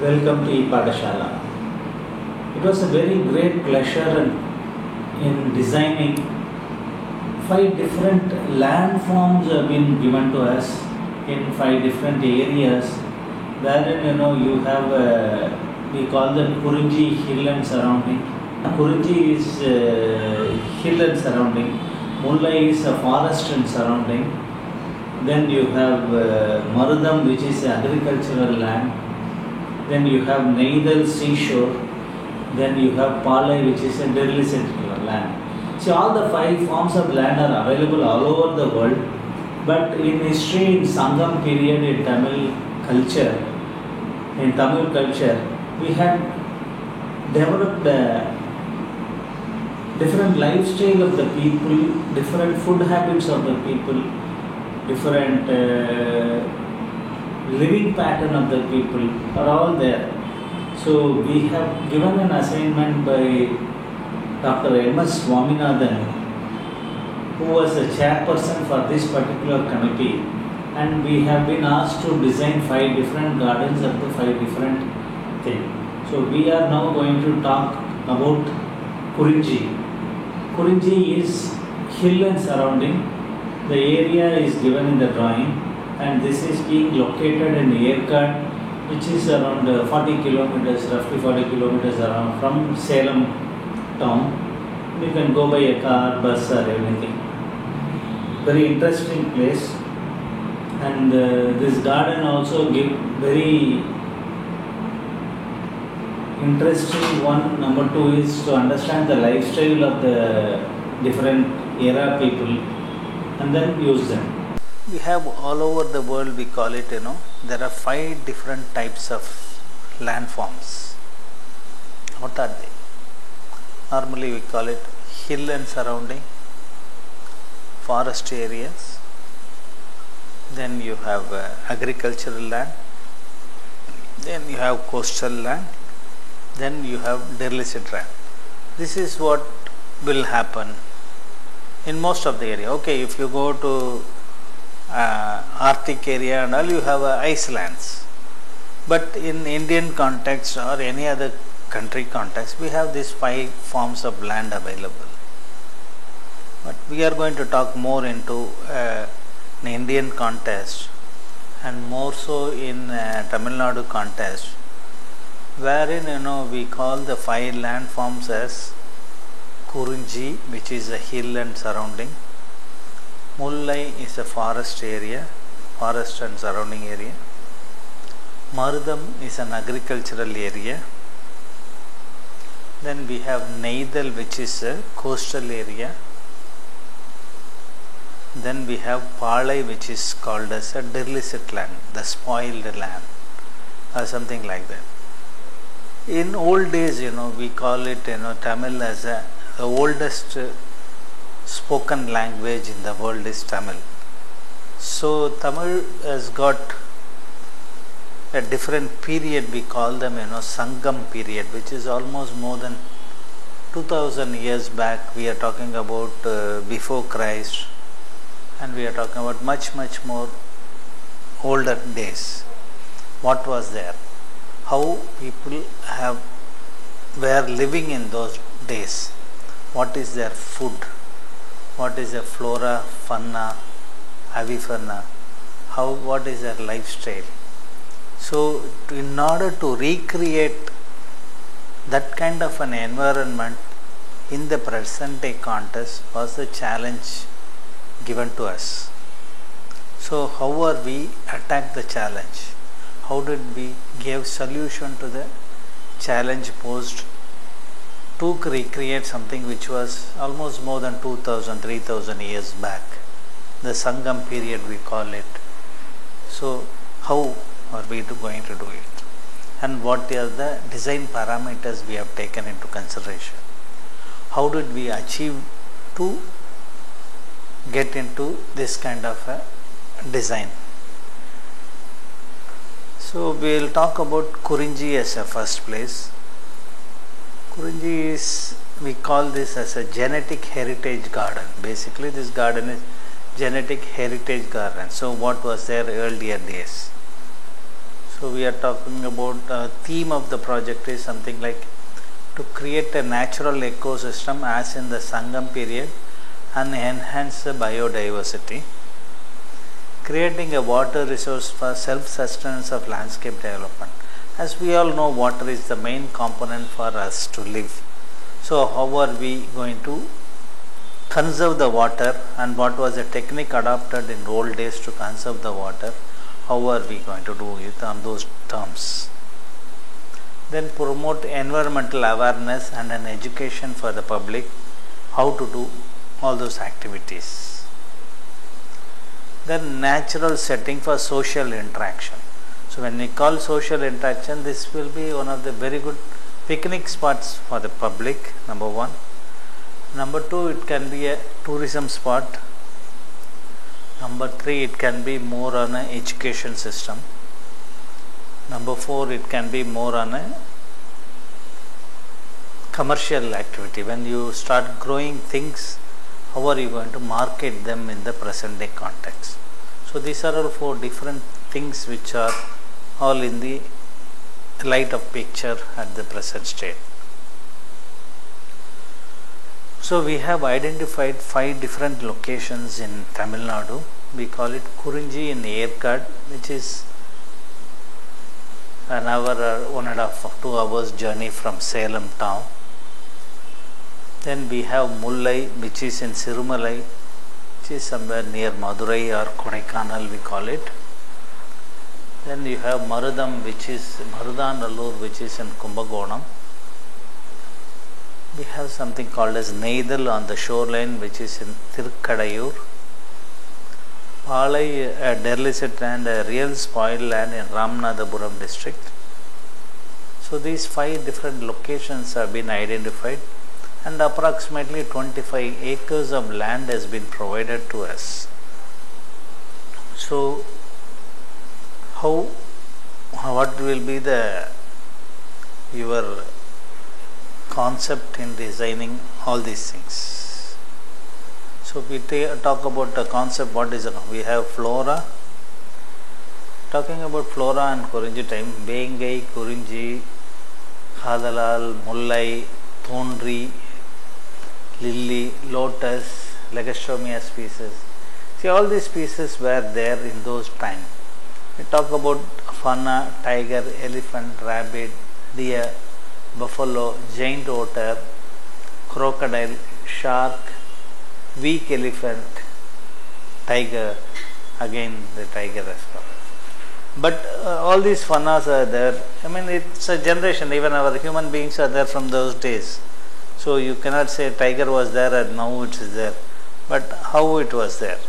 Welcome to ePathashala. It was a very great pleasure in designing 5 different landforms have been given to us in 5 different areas wherein you have we call them Kurinji hill and surrounding. Kurinji is hill and surrounding. Mullai is a forest and surrounding. Then you have Marudam, which is agricultural land. Then you have Neidal seashore. Then you have Palai, which is a derelict land. See, all the 5 forms of land are available all over the world. But in history, in Sangam period, in Tamil culture, we had developed different lifestyle of the people, different food habits of the people, different living pattern of the people are all there. So we have given an assignment by Dr. M.S. Swaminathan, who was the chairperson for this particular committee, and we have been asked to design 5 different gardens of the 5 different things. So we are now going to talk about Kurinji. Kurinji is hill and surrounding. The area is given in the drawing, and this is being located in Yerkad, which is around 40 kilometers, roughly 40 kilometers around from Salem town. You can go by a car, bus or anything. Very interesting place, and this garden also give very interesting one. Number 2 is to understand the lifestyle of the different era people and then use them. We have all over the world, we call it, there are 5 different types of landforms. What are they? Normally we call it hill and surrounding, forest areas, then you have agricultural land, then you have coastal land, then you have derelict land. This is what will happen in most of the area. Okay, if you go to Arctic area and all, you have icelands, but in Indian context or any other country context, we have these 5 forms of land available. But we are going to talk more into an Indian context and more so in Tamil Nadu context, wherein we call the 5 landforms as Kurinji, which is a hill and surrounding. Mullai is a forest area, forest and surrounding area. Marudam is an agricultural area. Then we have Neidal, which is a coastal area. Then we have Palai, which is called as a derelict land, the spoiled land, or something like that. In old days, we call it, Tamil as the oldest spoken language in the world is Tamil. So Tamil has got a different period, we call them Sangam period, which is almost more than 2000 years back. We are talking about before Christ, and we are talking about much more older days. What was there? How people were living in those days? What is their food? What is their flora, fauna, avifauna? What is their lifestyle? So, in order to recreate that kind of an environment in the present day context was the challenge given to us. So, how are we attack the challenge? How did we give solution to the challenge posed to recreate something which was almost more than 2000, 3000 years back? The Sangam period we call it. So, how are we going to do it? And what are the design parameters we have taken into consideration? How did we achieve to get into this kind of a design? So we will talk about Kurinji as a first place. Kurinji is, we call this as a genetic heritage garden. Basically this garden is genetic heritage garden. So what was there earlier days? So we are talking about theme of the project is something like to create a natural ecosystem as in the Sangam period and enhance the biodiversity, creating a water resource for self-sustenance of landscape development. As we all know, water is the main component for us to live. So how are we going to conserve the water, and what was the technique adopted in old days to conserve the water? How are we going to do it on those terms? Then promote environmental awareness and an education for the public, how to do all those activities. Then natural setting for social interaction. So when we call social interaction, this will be one of the very good picnic spots for the public, number one. Number two, it can be a tourism spot. Number three, it can be more on an education system. Number four, it can be more on a commercial activity. When you start growing things, how are you going to market them in the present day context? So these are all four different things which are all in the light of picture at the present state. So we have identified 5 different locations in Tamil Nadu. We call it Kurinji in Yerkad, which is an hour, 1.5 to 2 hours journey from Salem town. Then we have Mullai, which is in Sirumalai, which is somewhere near Madurai or Kodaikanal we call it. Then you have Marudam, which is Marudanallur, which is in Kumbakonam. We have something called as Neidal on the shoreline, which is in Thirukadayur. Palai, a derelict land, a real spoiled land in Ramanathapuram district. So these 5 different locations have been identified, and approximately 25 acres of land has been provided to us. So what will be your concept in designing all these things? So we talk about the concept. What is it? We have flora. Talking about flora and Kurinji time, Bengai, Kurinji, Khadalal, Mullai, Thondri, Lily, Lotus, Legastomia species. See, all these species were there in those times. We talk about fauna, tiger, elephant, rabbit, deer, buffalo, giant otter, crocodile, shark, weak elephant, tiger, again the tiger as well. But all these faunas are there. I mean, it's a generation, even our human beings are there from those days. So you cannot say tiger was there and now it is there. But how it was there?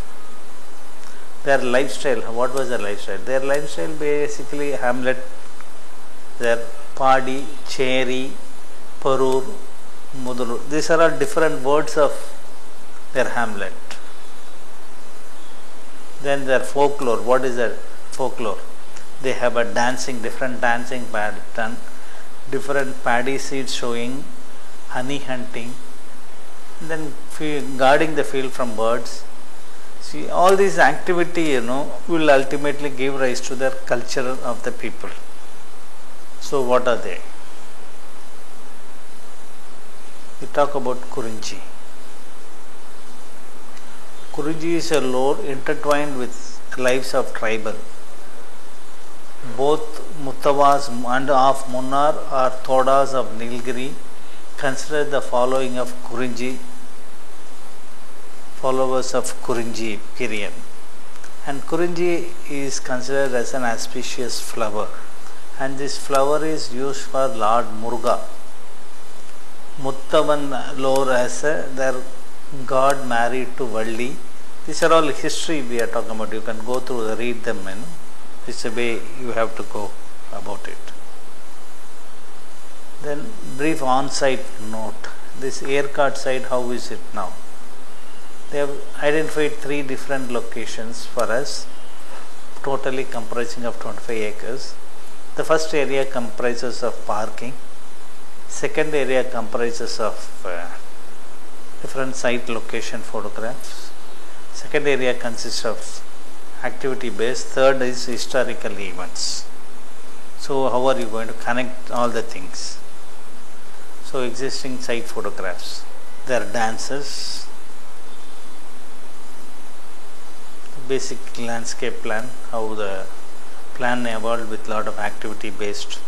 Their lifestyle, what was their lifestyle? Their lifestyle basically hamlet, their Padi, Cheri, Parur, Mudulu. These are all different words of their hamlet. Then their folklore. What is their folklore? They have a dancing, different dancing pattern, different paddy seeds showing, honey hunting, then guarding the field from birds. See, all these activity, will ultimately give rise to the culture of the people. So what are they? We talk about Kurinji. Kurinji is a lore intertwined with lives of tribal. Both Muttavas and of Munnar or Thodas of Nilgiri consider the following of Kurinji, followers of Kurinji period. And Kurinji is considered as an auspicious flower, and this flower is used for Lord Muruga. Muttavan lore as their god married to Valli. These are all history we are talking about. You can go through, read them. It's a way you have to go about it. Then brief on-site note. This Yerkad site, how is it now? They have identified 3 different locations for us, totally comprising of 25 acres. The first area comprises of parking. Second area comprises of different site location photographs. Second area consists of activity based. Third is historical events. So how are you going to connect all the things? So existing site photographs, there are dances, basic landscape plan, how the plan evolved with lot of activity based.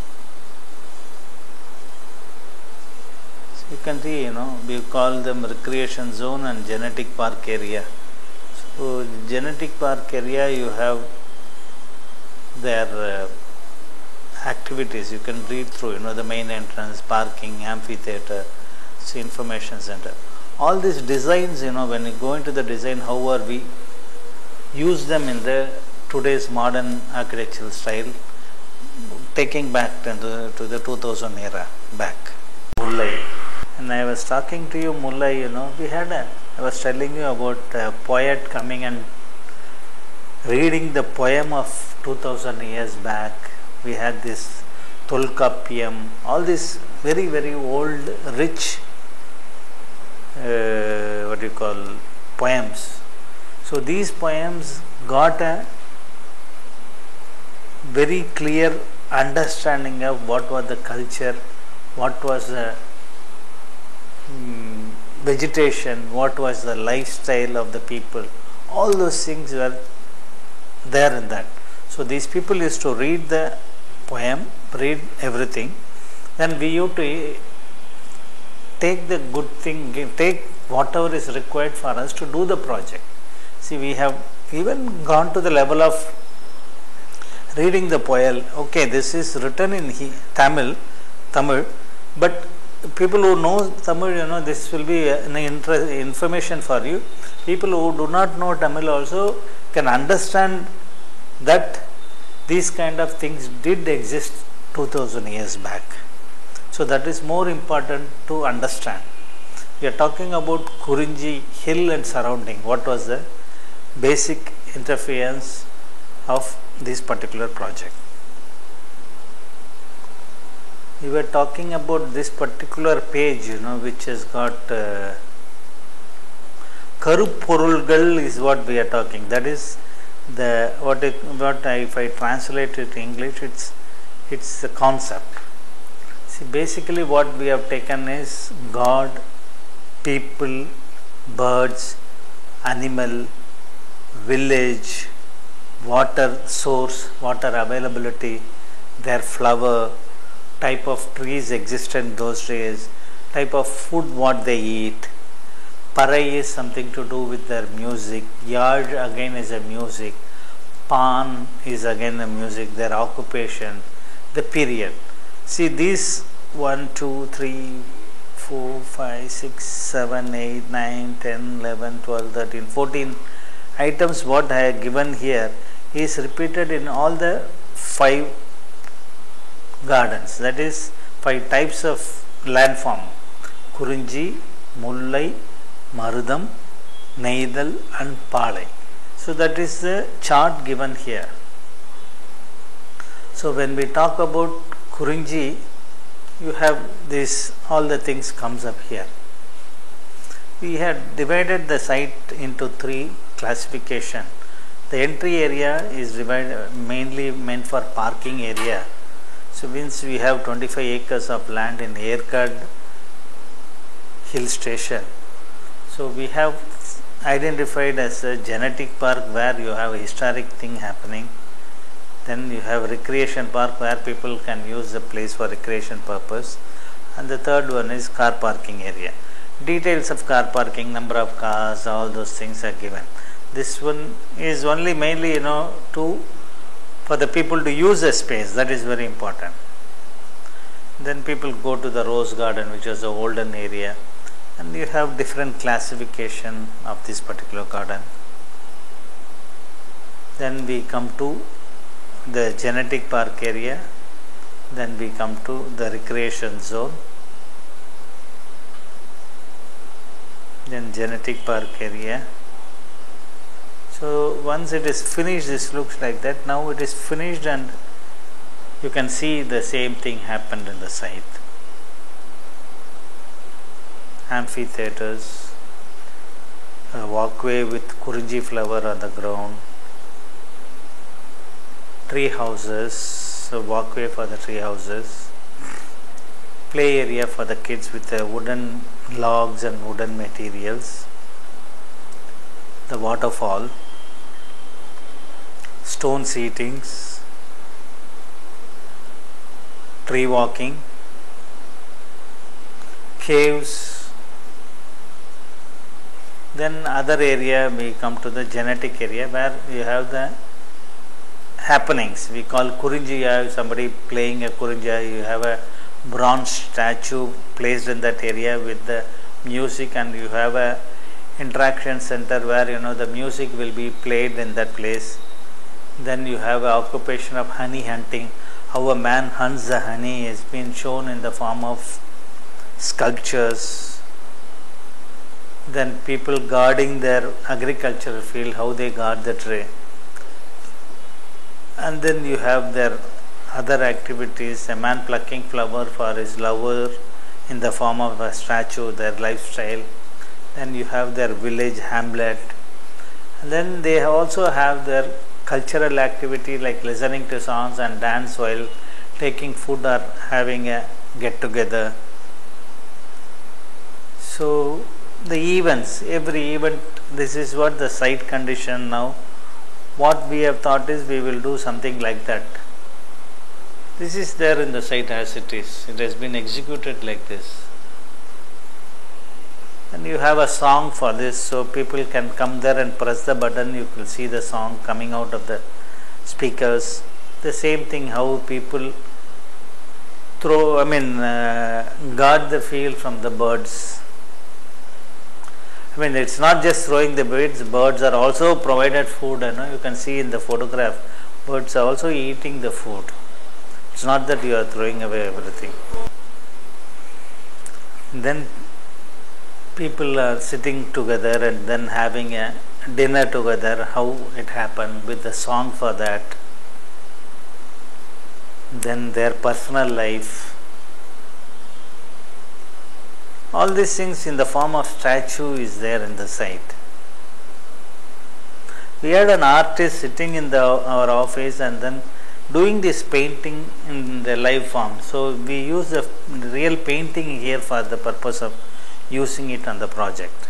So you can see, we call them recreation zone and genetic park area. So genetic park area, you have their activities you can read through, the main entrance, parking, amphitheater, information center. All these designs, when you go into the design, how are we use them in the today's modern architectural style, taking back to the 2000 era back. Mullai. And I was talking to you, Mullai, I was telling you about a poet coming and reading the poem of 2000 years back. We had this Tolkappiyam, all these very, very old, rich, poems. So these poems got a very clear understanding of what was the culture, what was the vegetation, what was the lifestyle of the people. All those things were there in that. So these people used to read the poem, read everything, then we used to take the good thing, take whatever is required for us to do the project. See, we have even gone to the level of reading the poem. Okay, this is written in Tamil, but people who know Tamil, this will be information for you. People who do not know Tamil also can understand that these kind of things did exist 2000 years back. So that is more important to understand. We are talking about Kurinji hill and surrounding. What was the basic interference of this particular project? We were talking about this particular page, which has got Karupporulgal is what we are talking. That is the if I translate it to English, it's the concept. See, basically what we have taken is God, people, birds, animal, village, water source, water availability, their flower, type of trees existent those days, type of food what they eat. Parai is something to do with their music, yard again is a music, pan is again a music, their occupation, the period. See these 1, 2, 3, 4, 5, 6, 7, 8, 9, 10, 11, 12, 13, 14 items what I have given here is repeated in all the 5 gardens, that is 5 types of landform: Kurinji, Mullai, Marudam, Neidal and Palai. So that is the chart given here. So when we talk about Kurinji, you have this, all the things comes up here. We had divided the site into 3 classification. The entry area is divided mainly meant for parking area. So means we have 25 acres of land in Yerkad hill station. So we have identified as a genetic park where you have a historic thing happening. Then you have recreation park where people can use the place for recreation purpose. And the third one is car parking area. Details of car parking, number of cars, all those things are given. This one is only mainly, for the people to use the space. That is very important. Then people go to the rose garden, which is the olden area, and you have different classification of this particular garden. Then we come to the genetic park area, then we come to the recreation zone, then genetic park area. So once it is finished, this looks like that. Now it is finished and you can see the same thing happened in the site. Amphitheaters, a walkway with Kurinji flower on the ground, tree houses, So walkway for the tree houses, play area for the kids with the wooden logs and wooden materials, the waterfall, stone seatings, tree walking, caves. Then other area we come to the genetic area where you have the happenings. We call Kurinji. You have somebody playing a Kurinja. You have a bronze statue placed in that area with the music, and you have a interaction center where the music will be played in that place. Then you have a occupation of honey hunting. How a man hunts the honey has been shown in the form of sculptures. Then people guarding their agricultural field, how they guard the tree. And then you have their other activities, a man plucking flower for his lover in the form of a statue, their lifestyle. Then you have their village hamlet. And then they also have their cultural activity like listening to songs and dance while taking food or having a get together. So the events, every event, this is what the site condition now. What we have thought is we will do something like that. This is there in the site as it is. It has been executed like this. And you have a song for this, so people can come there and press the button. You will see the song coming out of the speakers. The same thing how people guard the field from the birds. It's not just throwing the birds are also provided food. You can see in the photograph, birds are also eating the food. It's not that you are throwing away everything. Then people are sitting together and then having a dinner together, how it happened with the song for that. Then their personal life. All these things in the form of statue is there in the site. We had an artist sitting in our office and then doing this painting in the live form. So we use the real painting here for the purpose of using it on the project.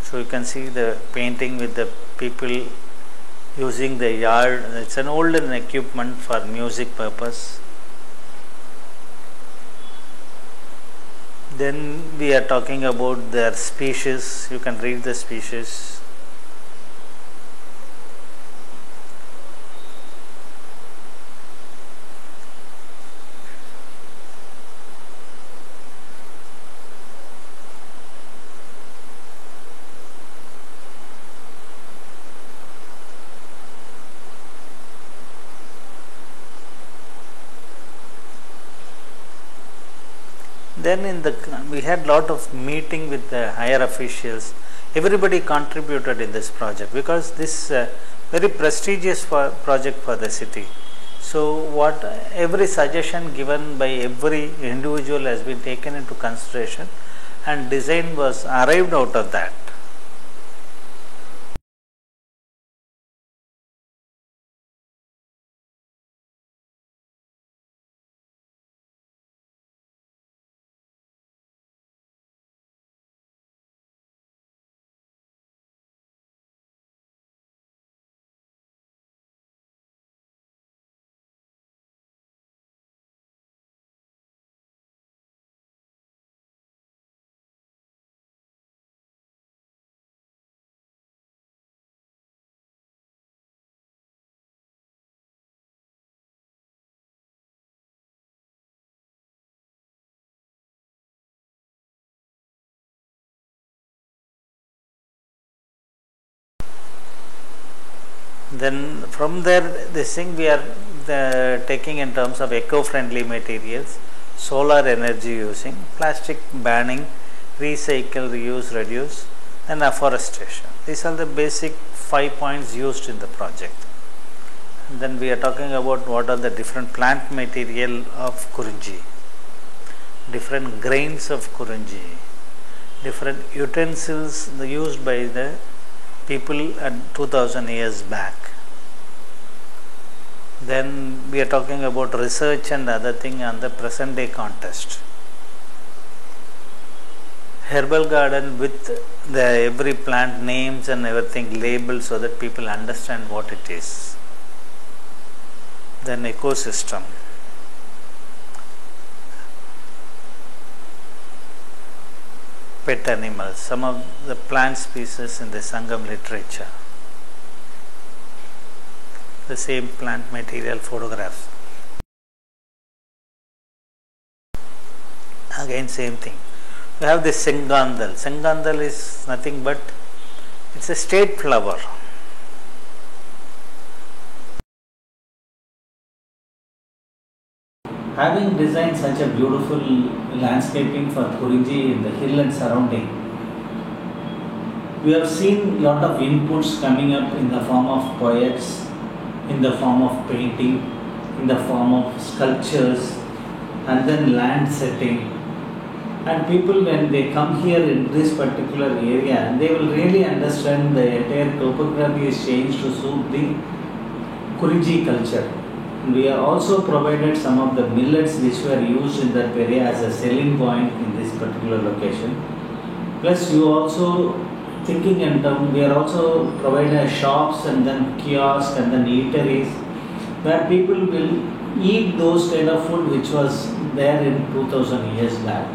So you can see the painting with the people using the yard. It's an older equipment for music purpose. Then we are talking about their species. You can read the species. Then we had lot of meeting with the higher officials. Everybody contributed in this project because this very prestigious project for the city. So every suggestion given by every individual has been taken into consideration, and design was arrived out of that. Then from there, this thing we are taking in terms of eco-friendly materials, solar energy using, plastic banning, recycle, reuse, reduce, and afforestation. These are the basic 5 points used in the project. And then we are talking about what are the different plant material of Kurunji, different grains of Kurunji, different utensils used by the people at 2000 years back. Then we are talking about research and other thing on the present day context. Herbal garden with the every plant names and everything labeled so that people understand what it is. Then ecosystem. Pet animals, some of the plant species in the Sangam literature. The same plant material photographs. Again same thing. We have this Sengandal. Sengandal is nothing but it's a state flower. Having designed such a beautiful landscaping for Kurinji in the hill and surrounding, we have seen lot of inputs coming up in the form of poets, in the form of painting, in the form of sculptures, and then land setting. And people, when they come here in this particular area, they will really understand the entire topography is changed to suit the Kurinji culture. We have also provided some of the millets which were used in that area as a selling point in this particular location. Plus, you also thinking in terms, we are also providing shops and then kiosks and then eateries where people will eat those kind of food which was there in 2000 years back.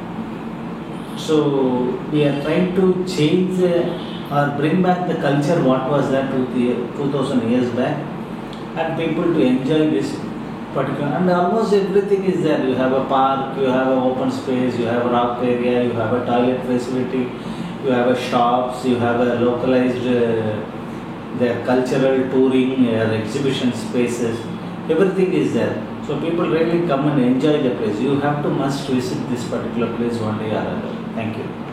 So we are trying to change or bring back the culture what was there 2000 years back, and people to enjoy this particular, and almost everything is there. You have a park, you have an open space, you have a rock area, you have a toilet facility, you have a shops, you have a localized their cultural touring exhibition spaces, everything is there. So people really come and enjoy the place. You have to must visit this particular place one day or other. Thank you.